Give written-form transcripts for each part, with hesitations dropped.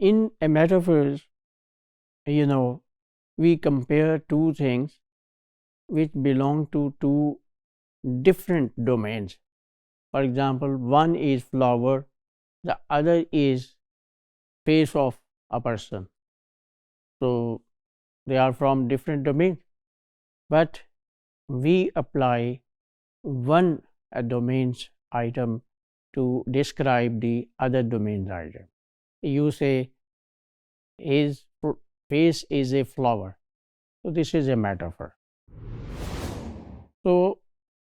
In a metaphors, we compare two things which belong to two different domains. For example, one is flower, the other is face of a person. So they are from different domains, but we apply one domain's item to describe the other domain's item. You say his face is a flower. So this is a metaphor. So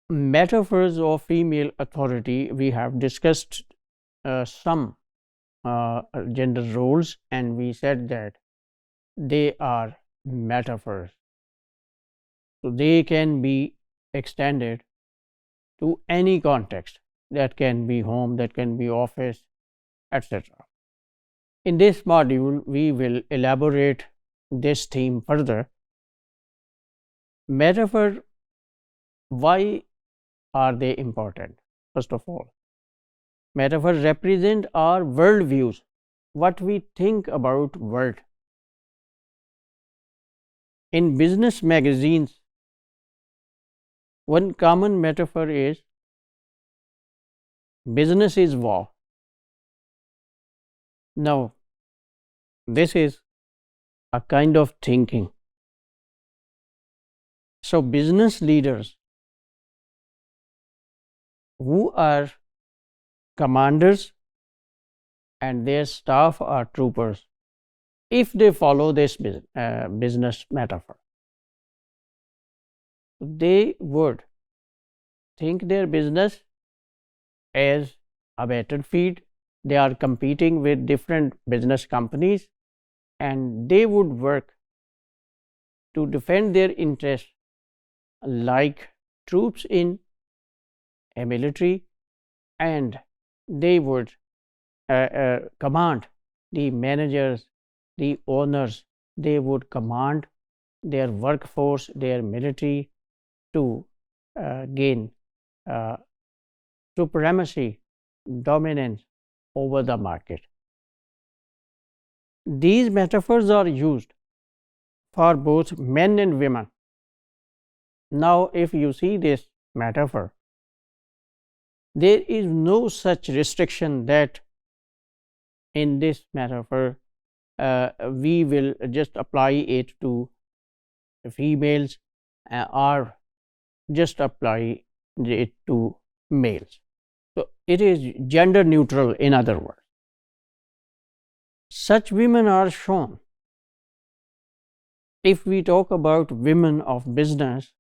metaphors of female authority, we have discussed some gender roles, and we said that they are metaphors. So they can be extended to any context. That can be home, that can be office, etc. In this module, we will elaborate this theme further. Metaphor, why are they important? First of all, metaphors represent our worldviews, what we think about world. In business magazines, one common metaphor is business is war. Now, this is a kind of thinking. So business leaders who are commanders and their staff are troopers, if they follow this business metaphor, they would think their business as a battlefield. They are competing with different business companies, and they would work to defend their interests like troops in a military, and they would command the managers, the owners. They would command their workforce, their military, to gain supremacy, dominance over the market. These metaphors are used for both men and women. Now, if you see this metaphor, there is no such restriction that in this metaphor we will just apply it to females or just apply it to males. So it is gender neutral, in other words. Such women are shown. If we talk about women of business,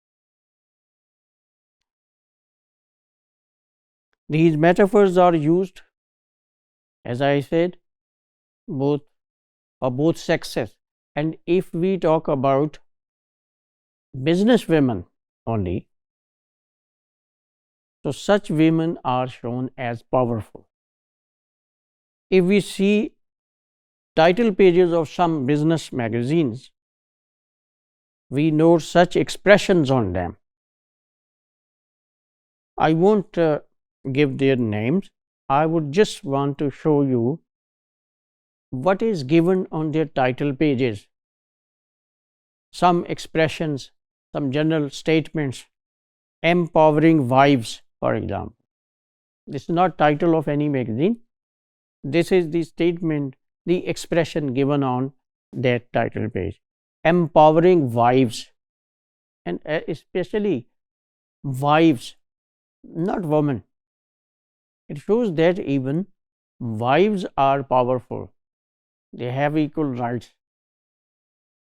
these metaphors are used, as I said, for both sexes. And if we talk about business women only, so such women are shown as powerful. If we see title pages of some business magazines, we note such expressions on them. I won't give their names. I would just want to show you what is given on their title pages. Some expressions, some general statements, empowering wives, for example. This is not title of any magazine. This is the statement, the expression given on that title page. Empowering wives, and especially wives, not women. It shows that even wives are powerful. They have equal rights.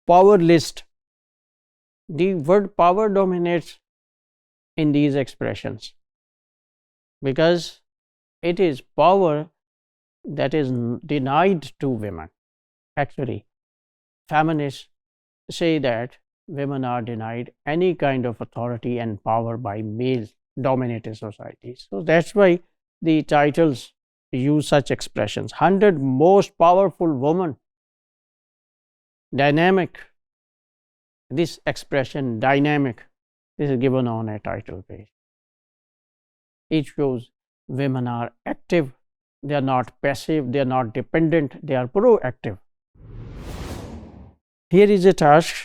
Power list. The word power dominates in these expressions because it is power that is denied to women. Actually, feminists say that women are denied any kind of authority and power by male-dominated societies. So that's why the titles use such expressions. 100 most powerful women. Dynamic. This expression, dynamic, this is given on a title page. It shows women are active, They are not passive, they are not dependent, they are proactive. Here is a task.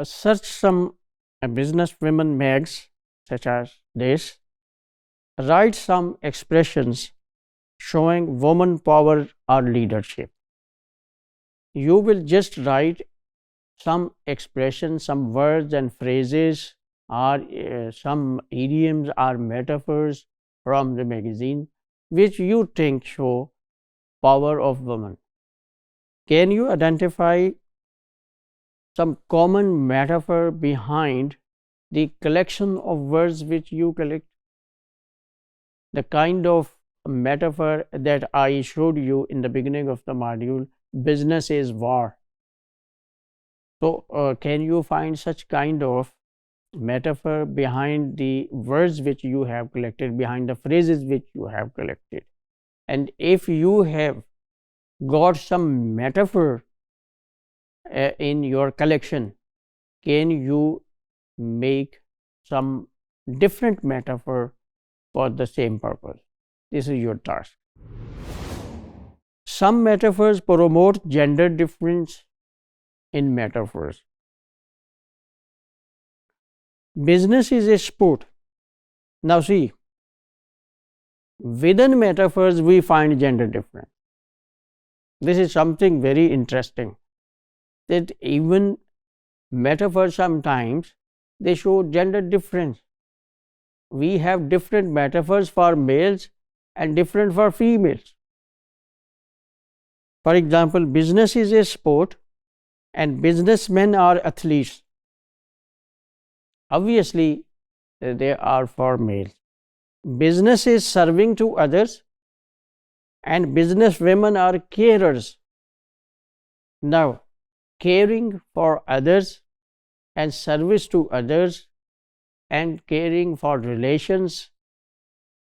Search some business women mags such as this. Write some expressions showing woman power or leadership. You will just write some expressions, some words and phrases, or some idioms or metaphors from the magazine which you think show power of woman. Can you identify some common metaphor behind the collection of words which you collect? The kind of metaphor that I showed you in the beginning of the module, business is war. So can you find such kind of metaphor behind the words which you have collected, behind the phrases which you have collected? And if you have got some metaphor in your collection, can you make some different metaphor for the same purpose? This is your task. Some metaphors promote gender difference in metaphors. Business is a sport. Now see, within metaphors we find gender difference. This is something very interesting, that even metaphors sometimes they show gender difference. We have different metaphors for males and different for females. For example, business is a sport and businessmen are athletes. Obviously, they are for males. Business is serving to others and business women are carers. Now, caring for others and service to others and caring for relations,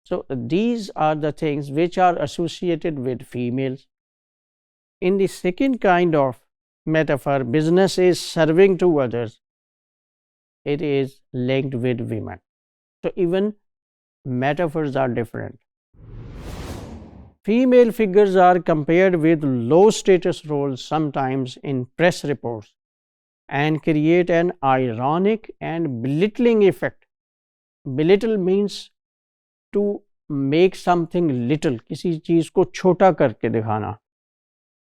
so these are the things which are associated with females. In the second kind of metaphor, business is serving to others, it is linked with women. So even metaphors are different. Female figures are compared with low status roles sometimes in press reports and create an ironic and belittling effect. Belittle means to make something little, किसी चीज को छोटा करके दिखाना.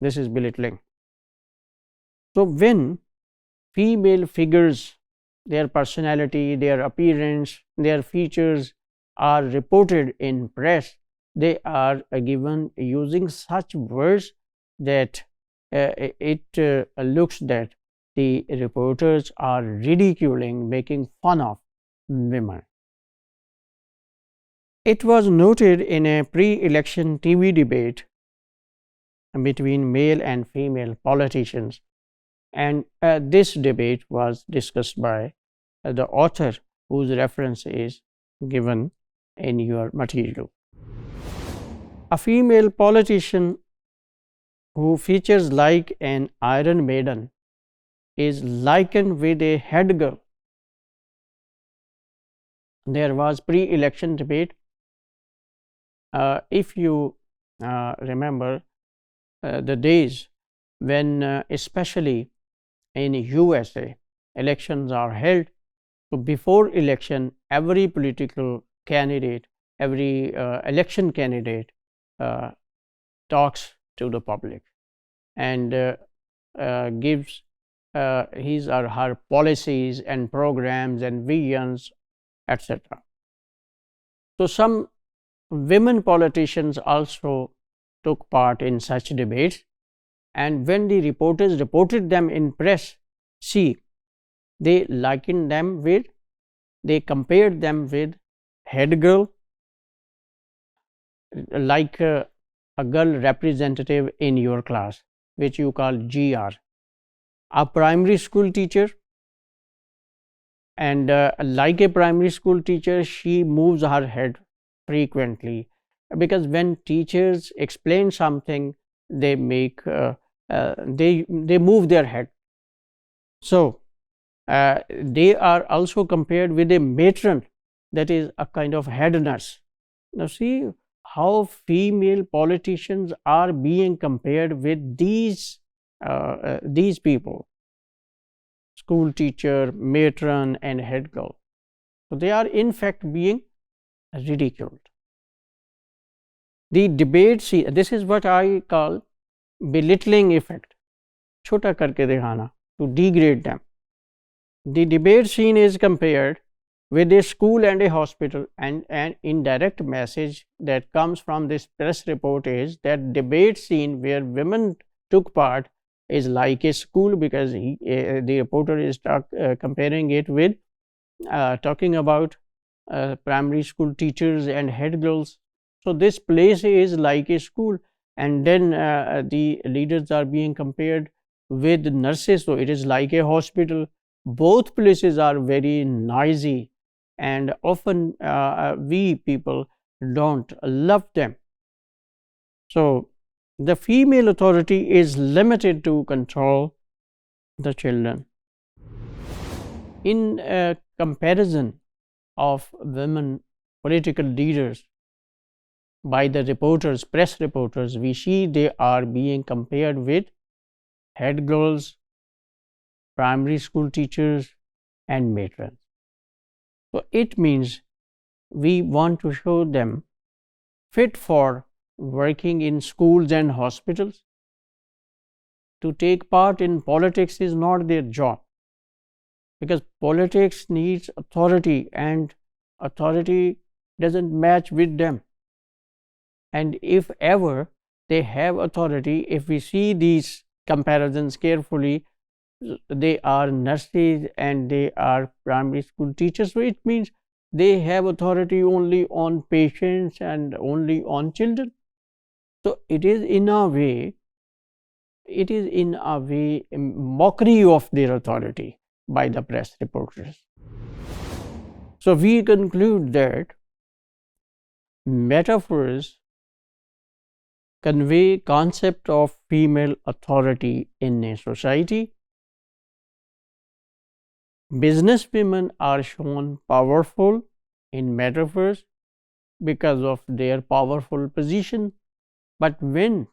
This is belittling. So when female figures, their personality, their appearance, their features are reported in press, they are given using such words that it looks that the reporters are ridiculing, making fun of women. It was noted in a pre-election TV debate between male and female politicians, and this debate was discussed by the author whose reference is given in your material. A female politician who features like an Iron Maiden is likened with a head girl. There was pre-election debate. If you remember the days when especially in USA elections are held, so before election every political candidate, every election candidate talks to the public and gives his or her policies and programs and visions, etc. So some women politicians also took part in such debates, and when the reporters reported them in press, see, they likened them with, they compared them with head girl, like a girl representative in your class, which you call GR, a primary school teacher, and like a primary school teacher, she moves her head frequently, because when teachers explain something, they make they move their head. So they are also compared with a matron, that is a kind of head nurse. Now see how female politicians are being compared with these people, school teacher, matron, and head girl. So they are in fact being ridiculed. The debate scene, this is what I call belittling effect, chota karke dikhana, to degrade them. The debate scene is compared with a school and a hospital, and an indirect message that comes from this press report is that debate scene where women took part is like a school, because the reporter is comparing it with talking about primary school teachers and head girls. So this place is like a school, and then the leaders are being compared with nurses, so it is like a hospital. Both places are very noisy, and often we people don't love them. So the female authority is limited to control the children. In comparison of women political leaders by the reporters, press reporters, we see they are being compared with head girls, primary school teachers, and matrons. So it means we want to show them fit for working in schools and hospitals. To take part in politics is not their job, because politics needs authority, and authority doesn't match with them. And if ever they have authority, if we see these comparisons carefully, they are nurses and they are primary school teachers, so it means they have authority only on patients and only on children. So it is in a way a mockery of their authority by the press reporters. So we conclude that metaphors convey concept of female authority in a society. Businesswomen are shown powerful in metaphors because of their powerful position, but when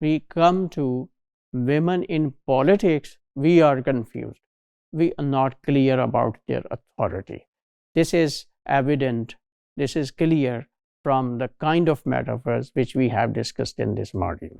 we come to women in politics, we are confused. We are not clear about their authority. This is evident, this is clear from the kind of metaphors which we have discussed in this module.